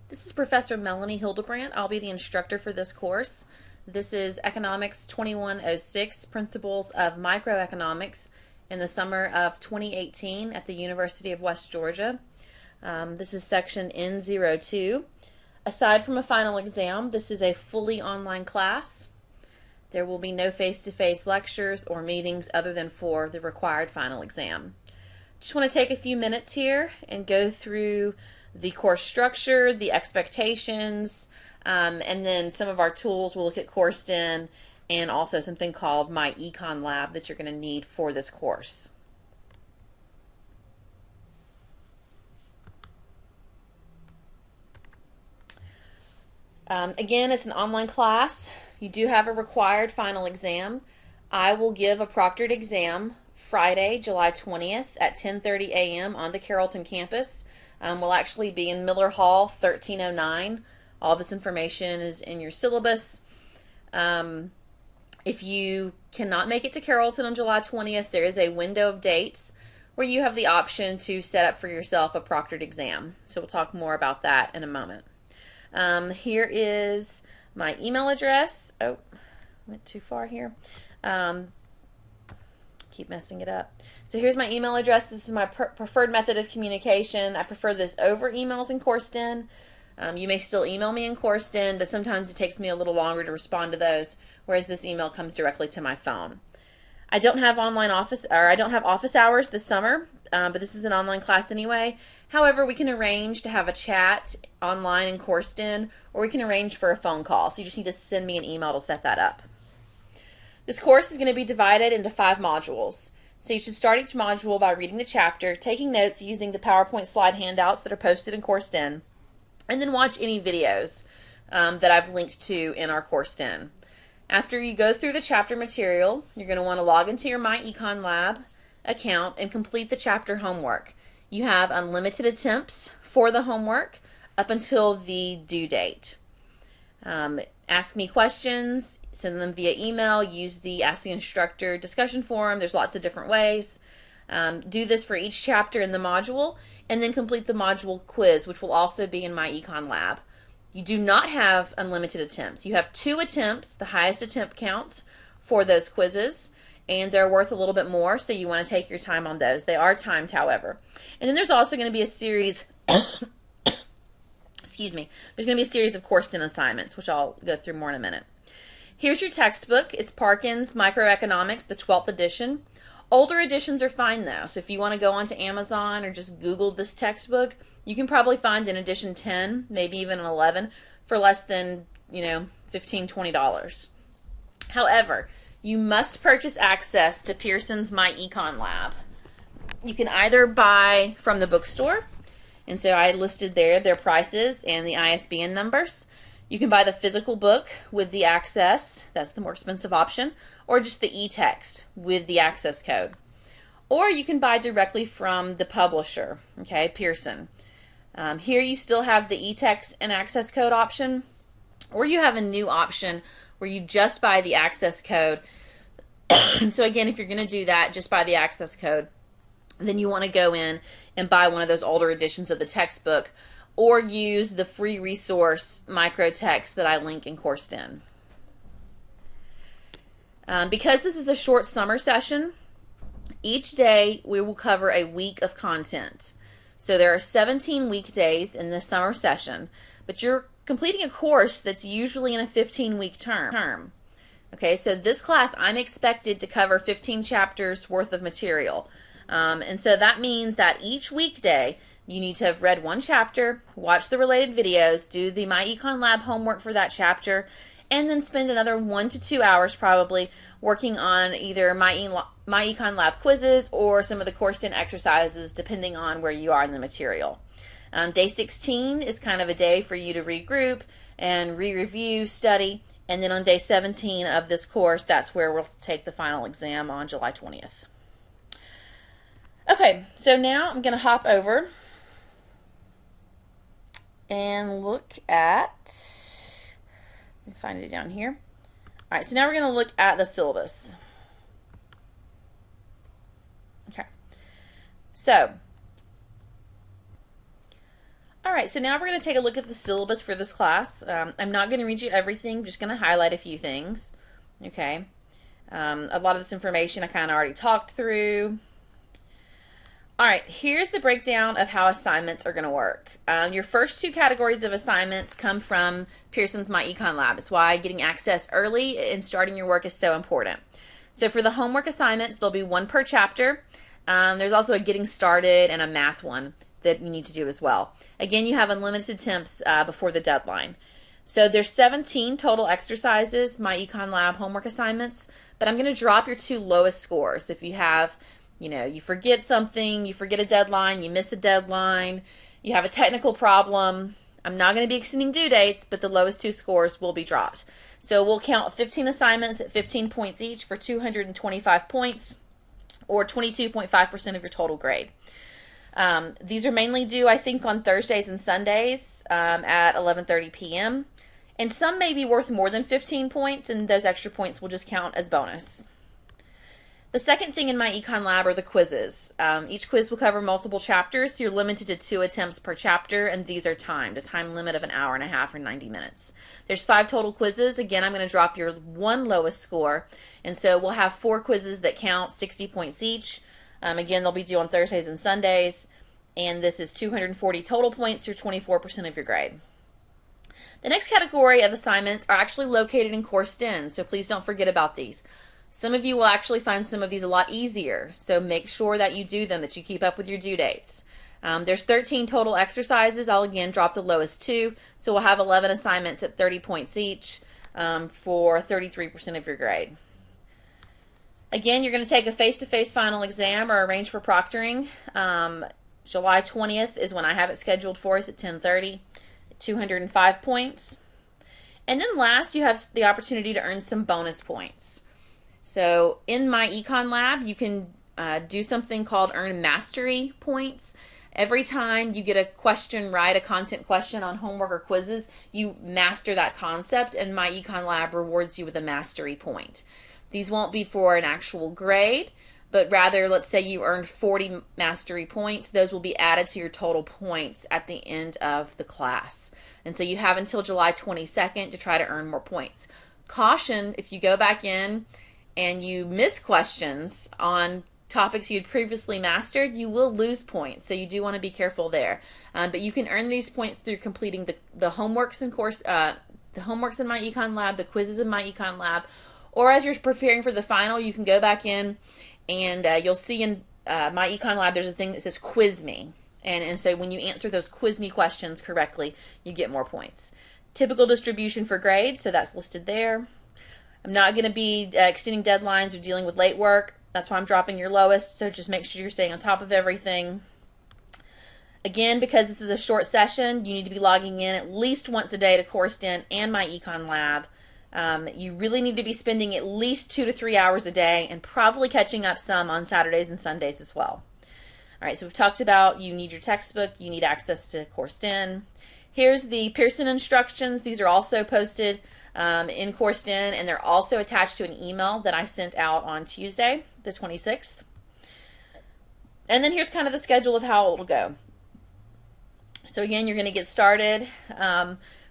This is Professor Melanie Hildebrandt. I'll be the instructor for this course. This is Economics 2106, Principles of Microeconomics in the summer of 2018 at the University of West Georgia. This is Section N02. Aside from a final exam, this is a fully online class. There will be no face-to-face lectures or meetings other than for the required final exam. Just want to take a few minutes here and go through the course structure, the expectations, and then some of our tools. We'll look at CourseN and also something called my ECON lab that you're going to need for this course. Again, it's an online class. You do have a required final exam. I will give a proctored exam Friday, July 20th at 10:30 a.m. on the Carrollton campus. We'll actually be in Miller Hall, 1309. All this information is in your syllabus. If you cannot make it to Carrollton on July 20th, there is a window of dates where you have the option to set up for yourself a proctored exam. So we'll talk more about that in a moment. Here is my email address. Oh, went too far here. Keep messing it up. So here's my email address. This is my preferred method of communication. I prefer this over emails in CourseN. You may still email me in CourseN, but sometimes it takes me a little longer to respond to those, whereas this email comes directly to my phone. I don't have office hours this summer, but this is an online class anyway. However, we can arrange to have a chat online in CourseN, or we can arrange for a phone call. So you just need to send me an email to set that up. This course is going to be divided into 5 modules. So you should start each module by reading the chapter, taking notes using the PowerPoint slide handouts that are posted in CourseN, and then watch any videos that I've linked to in our CourseN. After you go through the chapter material, you're going to want to log into your My Econ Lab account and complete the chapter homework. You have unlimited attempts for the homework up until the due date. Ask me questions, send them via email, use the Ask the Instructor discussion forum. There's lots of different ways. Do this for each chapter in the module, and then complete the module quiz, which will also be in My Econ Lab. You do not have unlimited attempts. You have 2 attempts, the highest attempt counts for those quizzes, and they're worth a little bit more, so you want to take your time on those. They are timed, however. And then there's also going to be a series there's going to be a series of CourseN assignments, which I'll go through more in a minute. Here's your textbook. It's Parkin's Microeconomics, the 12th edition. Older editions are fine, though. So if you want to go onto Amazon or just Google this textbook, you can probably find an edition 10, maybe even an 11, for less than, $15, $20. However, you must purchase access to Pearson's My Econ Lab. You can either buy from the bookstore, and so I listed there their prices and the ISBN numbers. You can buy the physical book with the access, that's the more expensive option, or just the e-text with the access code. Or you can buy directly from the publisher, okay, Pearson. Here you still have the e-text and access code option, or you have a new option where you just buy the access code. So again, if you're going to do that, just buy the access code. Then you want to go in and buy one of those older editions of the textbook, or use the free resource microtext that I link in CourseN. Because this is a short summer session, each day we will cover a week of content. So there are 17 weekdays in this summer session, but you're completing a course that's usually in a 15-week term. Okay, so this class I'm expected to cover 15 chapters worth of material. And so that means that each weekday you need to have read 1 chapter, watch the related videos, do the My Econ Lab homework for that chapter, and then spend another 1 to 2 hours probably working on either My Econ Lab quizzes or some of the CourseN exercises depending on where you are in the material. Day 16 is kind of a day for you to regroup and re-review, study, and then on day 17 of this course, that's where we'll take the final exam on July 20th. Okay, so now I'm going to hop over and look at, let me find it down here. All right, so now we're going to look at the syllabus. Okay, so, all right, so now we're going to take a look at the syllabus for this class. I'm not going to read you everything, I'm just going to highlight a few things. Okay. A lot of this information I kind of already talked through. All right, here's the breakdown of how assignments are going to work. Your first two categories of assignments come from Pearson's My Econ Lab. It's why getting access early and starting your work is so important. So for the homework assignments, there'll be one per chapter. There's also a getting started and a math one that you need to do as well. Again, you have unlimited attempts before the deadline. So there's 17 total exercises, My Econ Lab homework assignments, but I'm going to drop your two lowest scores. If you have, you forget something, you forget a deadline, you miss a deadline, you have a technical problem, I'm not going to be extending due dates, but the lowest two scores will be dropped. So we'll count 15 assignments at 15 points each for 225 points, or 22.5% of your total grade. These are mainly due, I think, on Thursdays and Sundays at 11:30 p.m. And some may be worth more than 15 points, and those extra points will just count as bonus. The second thing in My Econ Lab are the quizzes. Each quiz will cover multiple chapters, so you're limited to 2 attempts per chapter, and these are timed, a time limit of an hour and a half or 90 minutes. There's 5 total quizzes. Again, I'm going to drop your one lowest score, and so we'll have 4 quizzes that count 60 points each. Again, they'll be due on Thursdays and Sundays, and this is 240 total points, or 24% of your grade. The next category of assignments are actually located in Course N, so please don't forget about these. Some of you will actually find some of these a lot easier, so make sure that you do them, that you keep up with your due dates. There's 13 total exercises. I'll again drop the lowest 2, so we'll have 11 assignments at 30 points each for 33% of your grade. Again, you're going to take a face-to-face final exam or arrange for proctoring. July 20th is when I have it scheduled for us at 10:30, 205 points. And then last, you have the opportunity to earn some bonus points. So in My Econ Lab, you can do something called Earn Mastery Points. Every time you get a question right, a content question on homework or quizzes, you master that concept, and My Econ Lab rewards you with a mastery point. These won't be for an actual grade, but rather, let's say you earned 40 mastery points, those will be added to your total points at the end of the class. And so you have until July 22nd to try to earn more points. Caution, if you go back in and you miss questions on topics you'd previously mastered, you will lose points, so you do want to be careful there. But you can earn these points through completing the homeworks in the homeworks in My Econ Lab, the quizzes in My Econ Lab, or as you're preparing for the final, you can go back in and you'll see in My Econ Lab there's a thing that says Quiz Me, and so when you answer those Quiz Me questions correctly, you get more points. Typical distribution for grades, so that's listed there. I'm not going to be extending deadlines or dealing with late work. That's why I'm dropping your lowest, so just make sure you're staying on top of everything. Again, because this is a short session, you need to be logging in at least once a day to Course N and My Econ Lab. You really need to be spending at least 2 to 3 hours a day and probably catching up some on Saturdays and Sundays as well. All right, so we've talked about you need your textbook, you need access to Course N. Here's the Pearson instructions. These are also posted in Course N, and they're also attached to an email that I sent out on Tuesday, the 26th. And then here's kind of the schedule of how it will go. So again, you're going to get started.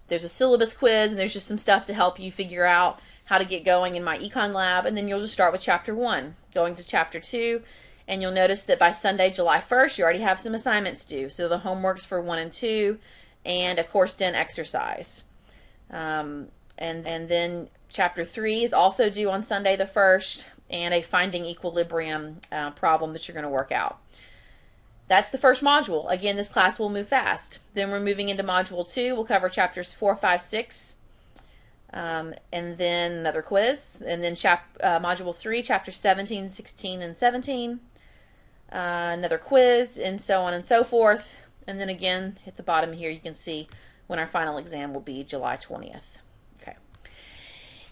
There's a syllabus quiz, and there's just some stuff to help you figure out how to get going in My Econ Lab, and then you'll just start with Chapter 1, going to Chapter 2, and you'll notice that by Sunday, July 1st, you already have some assignments due. So the homeworks for 1 and 2, and a Course N exercise. And then Chapter 3 is also due on Sunday the 1st, and a Finding Equilibrium problem that you're going to work out. That's the first module. Again, this class will move fast. Then we're moving into Module 2. We'll cover Chapters 4, 5, 6, and then another quiz. And then Module 3, Chapters 17, 16, and 17, another quiz, and so on and so forth. And then again, at the bottom here, you can see when our final exam will be July 20th. Okay.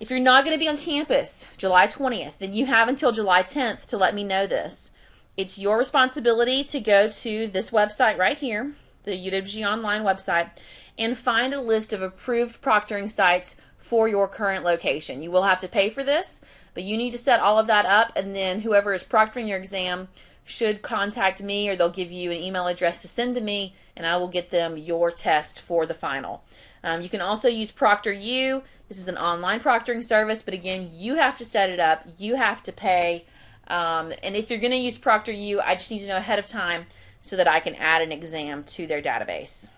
If you're not going to be on campus July 20th, then you have until July 10th to let me know this. It's your responsibility to go to this website right here, the UWG Online website, and find a list of approved proctoring sites for your current location. You will have to pay for this, but you need to set all of that up, and then whoever is proctoring your exam should contact me, or they'll give you an email address to send to me, and I will get them your test for the final. You can also use ProctorU. This is an online proctoring service, but again, you have to set it up. You have to pay. And if you're going to use ProctorU, I just need to know ahead of time so that I can add an exam to their database.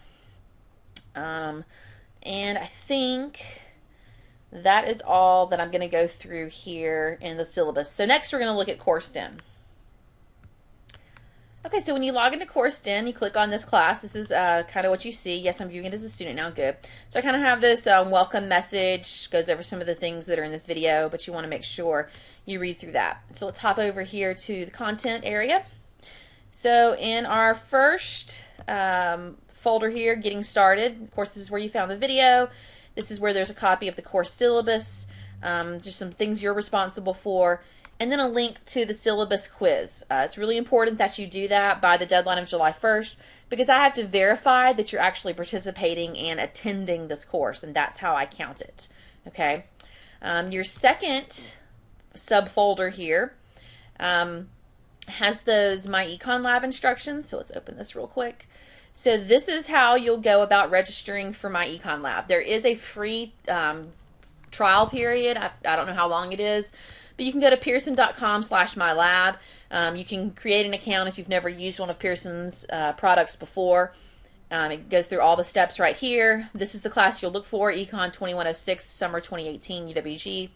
And I think that is all that I'm going to go through here in the syllabus. So next we're going to look at CourseDen. Okay, so when you log into CourseDen, you click on this class. This is kind of what you see. Yes, I'm viewing it as a student now. Good. So I kind of have this welcome message, goes over some of the things that are in this video, but you want to make sure you read through that. So let's hop over here to the content area. So in our first folder here, Getting Started, of course, this is where you found the video. This is where there's a copy of the course syllabus, just some things you're responsible for, and then a link to the syllabus quiz. It's really important that you do that by the deadline of July 1st, because I have to verify that you're actually participating and attending this course, and that's how I count it. Okay. Your second subfolder here has those My Econ Lab instructions. So let's open this real quick. So this is how you'll go about registering for My Econ Lab. There is a free trial period. I don't know how long it is, but you can go to pearson.com/mylab. You can create an account if you've never used one of Pearson's products before. It goes through all the steps right here. This is the class you'll look for, Econ 2106, Summer 2018, UWG.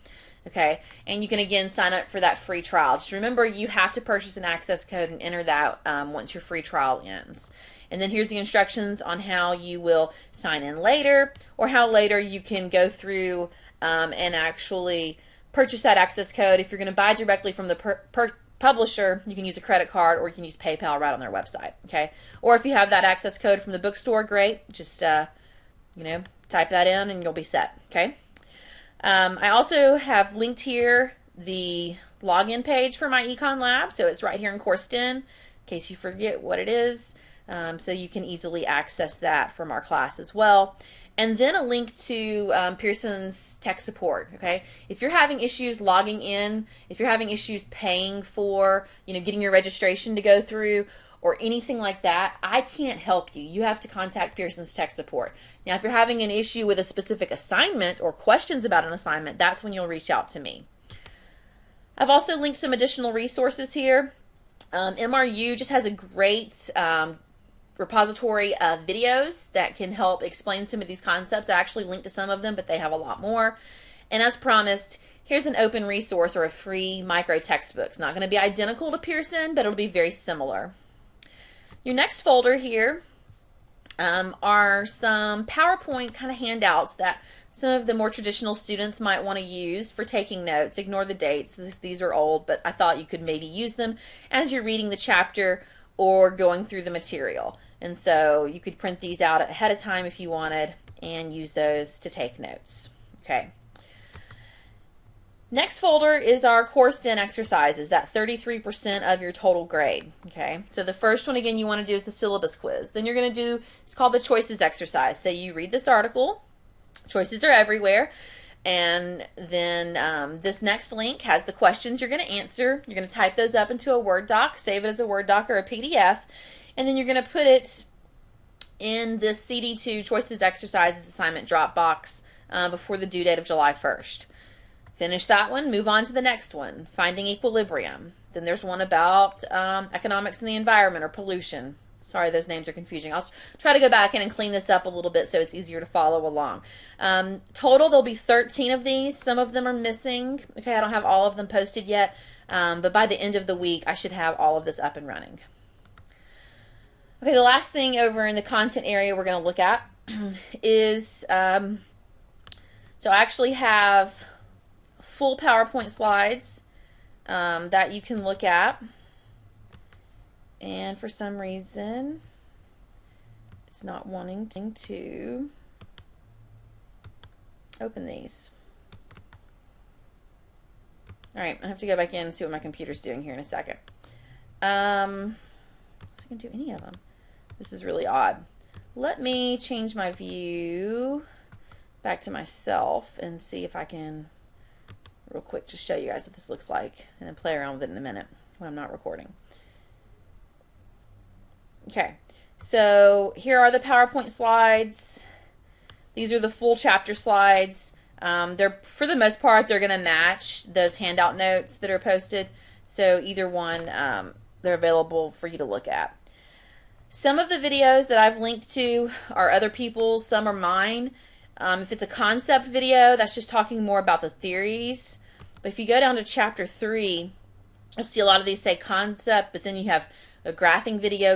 Okay, and you can again sign up for that free trial. Just remember, you have to purchase an access code and enter that once your free trial ends. And then here's the instructions on how you will sign in later, or how later you can go through and actually purchase that access code. If you're going to buy directly from the publisher, you can use a credit card, or you can use PayPal right on their website. Okay, or if you have that access code from the bookstore, great. Just type that in and you'll be set. Okay. I also have linked here the login page for My Econ Lab, so it's right here in CourseDen, in case you forget what it is, so you can easily access that from our class as well. And then a link to Pearson's tech support. Okay, if you're having issues logging in, if you're having issues paying for, getting your registration to go through, or anything like that, I can't help you. You have to contact Pearson's tech support. Now, if you're having an issue with a specific assignment or questions about an assignment, that's when you'll reach out to me. I've also linked some additional resources here. MRU just has a great repository of videos that can help explain some of these concepts. I actually linked to some of them, but they have a lot more. And as promised, here's an open resource, or a free micro textbook. It's not going to be identical to Pearson, but it'll be very similar. Your next folder here are some PowerPoint kind of handouts that some of the more traditional students might want to use for taking notes. Ignore the dates. These are old, but I thought you could maybe use them as you're reading the chapter or going through the material. And so you could print these out ahead of time if you wanted and use those to take notes. Okay. Next folder is our CourseDen exercises, that 33% of your total grade. Okay, so the first one, again, you want to do is the syllabus quiz. Then you're going to do, it's called the choices exercise. So you read this article, choices are everywhere, and then this next link has the questions you're going to answer. You're going to type those up into a Word doc, save it as a Word doc or a PDF, and then you're going to put it in this CD2 choices exercises assignment Dropbox before the due date of July 1st. Finish that one, move on to the next one, finding equilibrium. Then there's one about economics and the environment, or pollution. Sorry, those names are confusing. I'll try to go back in and clean this up a little bit so it's easier to follow along. Total, there'll be 13 of these. Some of them are missing. Okay, I don't have all of them posted yet, but by the end of the week, I should have all of this up and running. Okay, the last thing over in the content area we're going to look at is, so I actually have full PowerPoint slides that you can look at, and for some reason it's not wanting to open these. Alright, I have to go back in and see what my computer's doing here in a second. I can do any of them. This is really odd. Let me change my view back to myself and see if I can real quick just show you guys what this looks like, and then play around with it in a minute when I'm not recording. Okay, so here are the PowerPoint slides. These are the full chapter slides. They're, for the most part, they're going to match those handout notes that are posted. So either one, they're available for you to look at. Some of the videos that I've linked to are other people's, some are mine. If it's a concept video, that's just talking more about the theories. But if you go down to chapter 3, you'll see a lot of these say concept, but then you have a graphing video,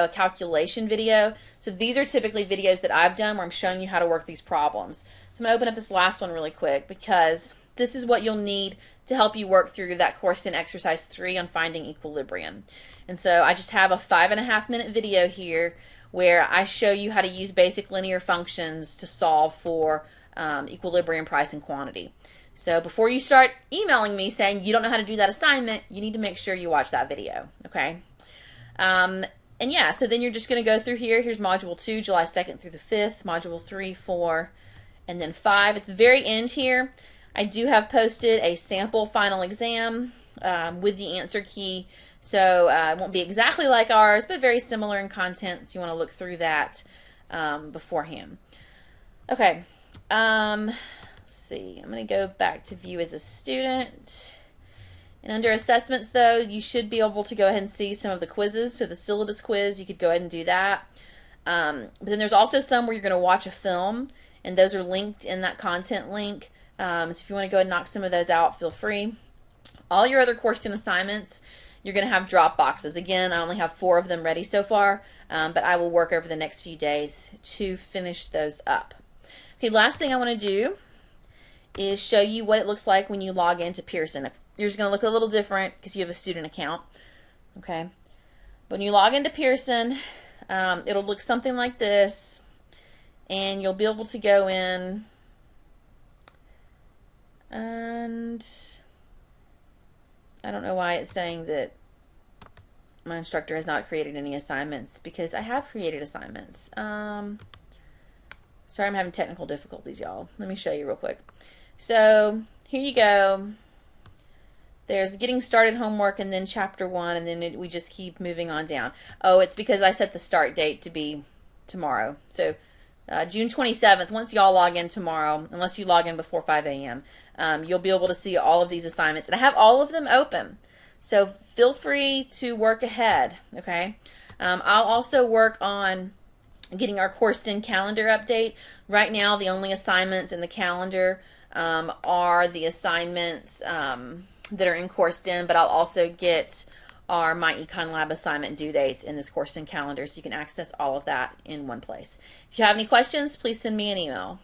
a calculation video. So these are typically videos that I've done where I'm showing you how to work these problems. So I'm going to open up this last one really quick because this is what you'll need to help you work through that course in exercise 3 on finding equilibrium. And so I just have a 5.5-minute video here where I show you how to use basic linear functions to solve for equilibrium, price, and quantity. So before you start emailing me saying you don't know how to do that assignment, you need to make sure you watch that video, okay? And yeah, so then you're just going to go through here. Here's Module 2, July 2nd through the 5th, Module 3, 4, and then 5. At the very end here, I do have posted a sample final exam with the answer key. So it won't be exactly like ours, but very similar in content, so you want to look through that beforehand. Okay, let's see. I'm going to go back to view as a student. And under assessments, though, you should be able to go ahead and see some of the quizzes. So the syllabus quiz, you could go ahead and do that. But then there's also some where you're going to watch a film, and those are linked in that content link. So if you want to go ahead and knock some of those out, feel free. All your other course 10 assignments, you're going to have drop boxes. Again, I only have 4 of them ready so far, but I will work over the next few days to finish those up. Okay, last thing I want to do is show you what it looks like when you log into Pearson. Yours is going to look a little different because you have a student account. Okay, when you log into Pearson, it'll look something like this, and you'll be able to go in and I don't know why it's saying that my instructor has not created any assignments, because I have created assignments. Sorry, I'm having technical difficulties, y'all. Let me show you real quick. So here you go. There's getting started homework and then chapter 1, and then we just keep moving on down. Oh, it's because I set the start date to be tomorrow. So June 27th, once y'all log in tomorrow, unless you log in before 5 a.m., you'll be able to see all of these assignments. And I have all of them open. So feel free to work ahead, okay? I'll also work on getting our course 10 calendar update. Right now, the only assignments in the calendar are the assignments that are in course 10, but I'll also get our My Econ Lab assignment due dates in this course 10 calendar, so you can access all of that in one place. If you have any questions, please send me an email.